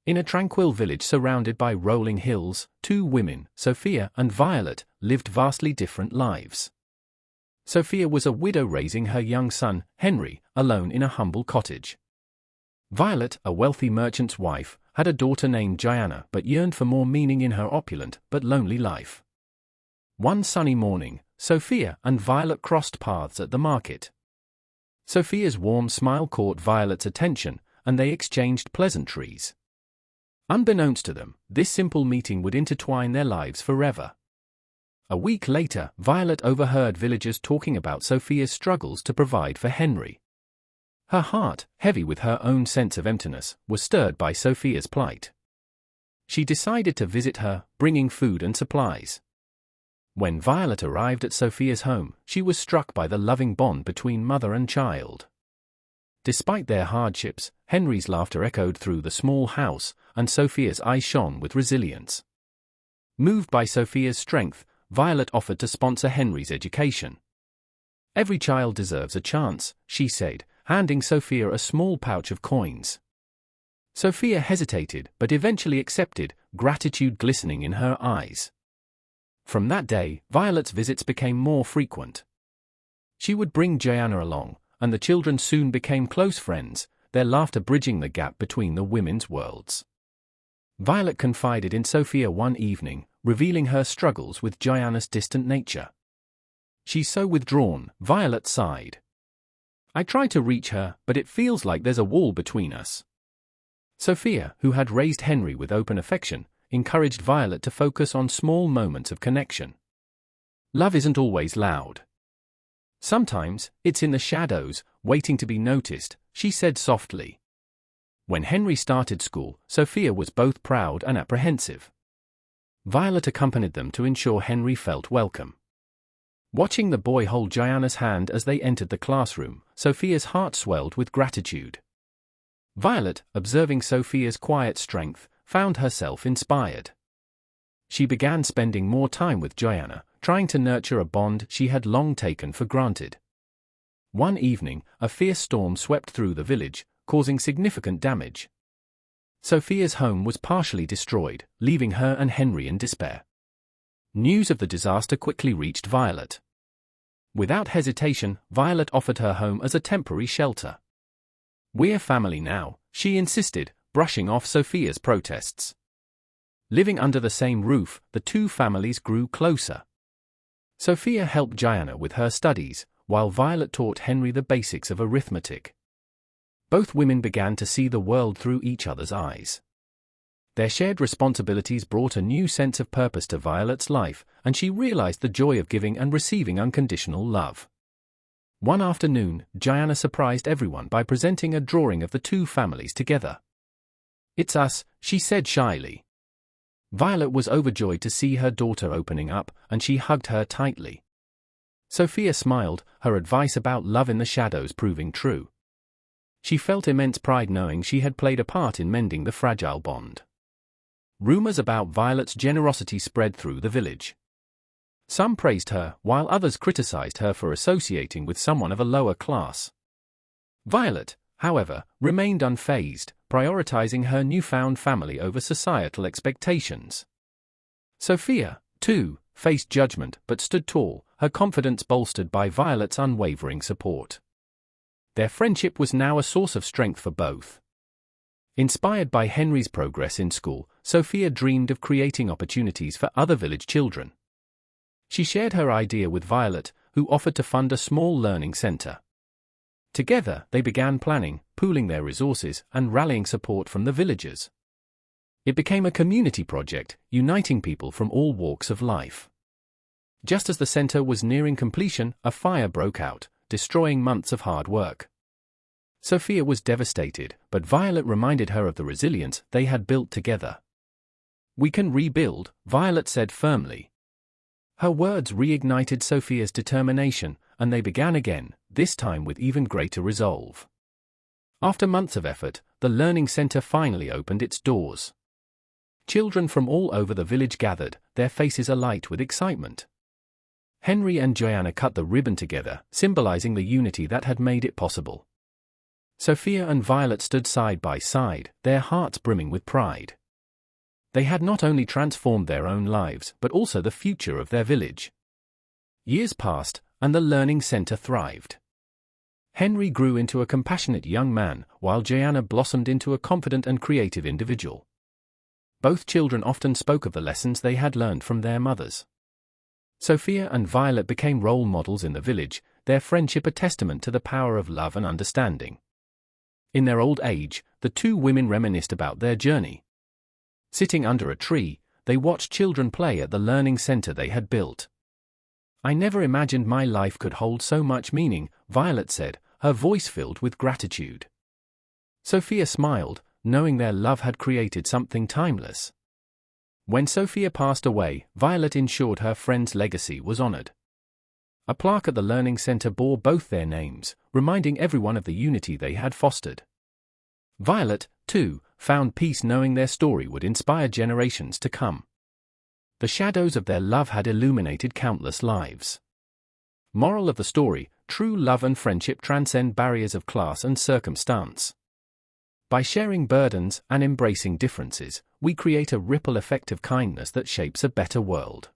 In a tranquil village surrounded by rolling hills, two women, Sofia and Violet, lived vastly different lives. Sofia was a widow raising her young son, Henry, alone in a humble cottage. Violet, a wealthy merchant's wife, had a daughter named Diana but yearned for more meaning in her opulent but lonely life. One sunny morning, Sofia and Violet crossed paths at the market. Sofia's warm smile caught Violet's attention, and they exchanged pleasantries. Unbeknownst to them, this simple meeting would intertwine their lives forever. A week later, Violet overheard villagers talking about Sofia's struggles to provide for Henry. Her heart, heavy with her own sense of emptiness, was stirred by Sofia's plight. She decided to visit her, bringing food and supplies. When Violet arrived at Sofia's home, she was struck by the loving bond between mother and child. Despite their hardships, Henry's laughter echoed through the small house, and Sofia's eyes shone with resilience. Moved by Sofia's strength, Violet offered to sponsor Henry's education. "Every child deserves a chance," she said, handing Sofia a small pouch of coins. Sofia hesitated but eventually accepted, gratitude glistening in her eyes. From that day, Violet's visits became more frequent. She would bring Diana along, and the children soon became close friends, their laughter bridging the gap between the women's worlds. Violet confided in Sofia one evening, revealing her struggles with Diana's distant nature. "She's so withdrawn," Violet sighed. "I try to reach her, but it feels like there's a wall between us." Sofia, who had raised Henry with open affection, encouraged Violet to focus on small moments of connection. "Love isn't always loud. Sometimes, it's in the shadows, waiting to be noticed," she said softly. When Henry started school, Sofia was both proud and apprehensive. Violet accompanied them to ensure Henry felt welcome. Watching the boy hold Diana's hand as they entered the classroom, Sofia's heart swelled with gratitude. Violet, observing Sofia's quiet strength, found herself inspired. She began spending more time with Diana, trying to nurture a bond she had long taken for granted. One evening, a fierce storm swept through the village, causing significant damage. Sofia's home was partially destroyed, leaving her and Henry in despair. News of the disaster quickly reached Violet. Without hesitation, Violet offered her home as a temporary shelter. "We're family now," she insisted, brushing off Sofia's protests. Living under the same roof, the two families grew closer. Sofia helped Diana with her studies, while Violet taught Henry the basics of arithmetic. Both women began to see the world through each other's eyes. Their shared responsibilities brought a new sense of purpose to Violet's life, and she realized the joy of giving and receiving unconditional love. One afternoon, Diana surprised everyone by presenting a drawing of the two families together. "It's us," she said shyly. Violet was overjoyed to see her daughter opening up, and she hugged her tightly. Sofia smiled, her advice about love in the shadows proving true. She felt immense pride knowing she had played a part in mending the fragile bond. Rumors about Violet's generosity spread through the village. Some praised her, while others criticized her for associating with someone of a lower class. Violet, however, remained unfazed, prioritizing her newfound family over societal expectations. Sofia, too, faced judgment but stood tall, her confidence bolstered by Violet's unwavering support. Their friendship was now a source of strength for both. Inspired by Henry's progress in school, Sofia dreamed of creating opportunities for other village children. She shared her idea with Violet, who offered to fund a small learning center. Together, they began planning, pooling their resources, and rallying support from the villagers. It became a community project, uniting people from all walks of life. Just as the center was nearing completion, a fire broke out, destroying months of hard work. Sofia was devastated, but Violet reminded her of the resilience they had built together. "We can rebuild," Violet said firmly. Her words reignited Sofia's determination, and they began again, this time with even greater resolve. After months of effort, the learning center finally opened its doors. Children from all over the village gathered, their faces alight with excitement. Henry and Diana cut the ribbon together, symbolizing the unity that had made it possible. Sofia and Violet stood side by side, their hearts brimming with pride. They had not only transformed their own lives but also the future of their village. Years passed, and the learning center thrived. Henry grew into a compassionate young man, while Joanna blossomed into a confident and creative individual. Both children often spoke of the lessons they had learned from their mothers. Sofia and Violet became role models in the village, their friendship a testament to the power of love and understanding. In their old age, the two women reminisced about their journey. Sitting under a tree, they watched children play at the learning center they had built. "I never imagined my life could hold so much meaning," Violet said, her voice filled with gratitude. Sofia smiled, knowing their love had created something timeless. When Sofia passed away, Violet ensured her friend's legacy was honored. A plaque at the Learning Center bore both their names, reminding everyone of the unity they had fostered. Violet, too, found peace knowing their story would inspire generations to come. The shadows of their love had illuminated countless lives. Moral of the story: true love and friendship transcend barriers of class and circumstance. By sharing burdens and embracing differences, we create a ripple effect of kindness that shapes a better world.